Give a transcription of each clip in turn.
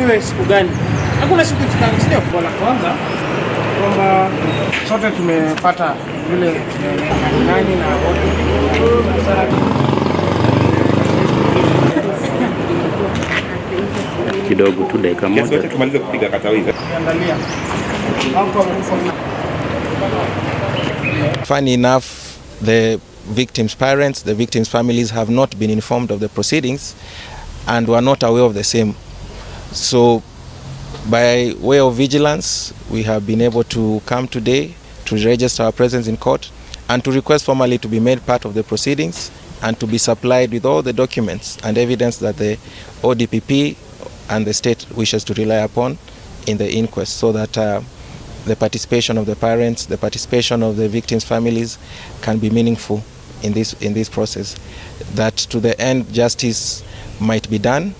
iwe siku gani? Hakuna siku ifikayo, sio? Kwa kwanza kwamba sote tumepata vile nani na wote kidogo tu dakika moja. Sote tumalize kupiga katawizi. Angalia. Funny enough, the victims' parents, the victims' families have not been informed of the proceedings and were not aware of the same. So by way of vigilance, we have been able to come today to register our presence in court and to request formally to be made part of the proceedings and to be supplied with all the documents and evidence that the ODPP and the state wishes to rely upon in the inquest, so that the participation of the parents, the participation of the victims' families can be meaningful in this process, that to the end justice might be done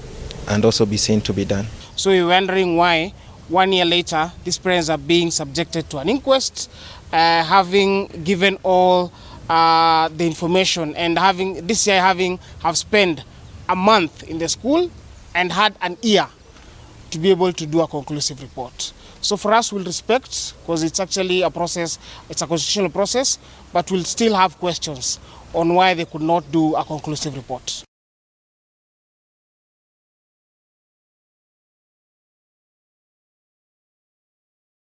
and also be seen to be done. So we're wondering why 1 year later these parents are being subjected to an inquest, having given all the information and have spent a month in the school and had an year to be able to do a conclusive report. So for us, we'll respect, because it's actually a process, it's a constitutional process, but we'll still have questions on why they could not do a conclusive report.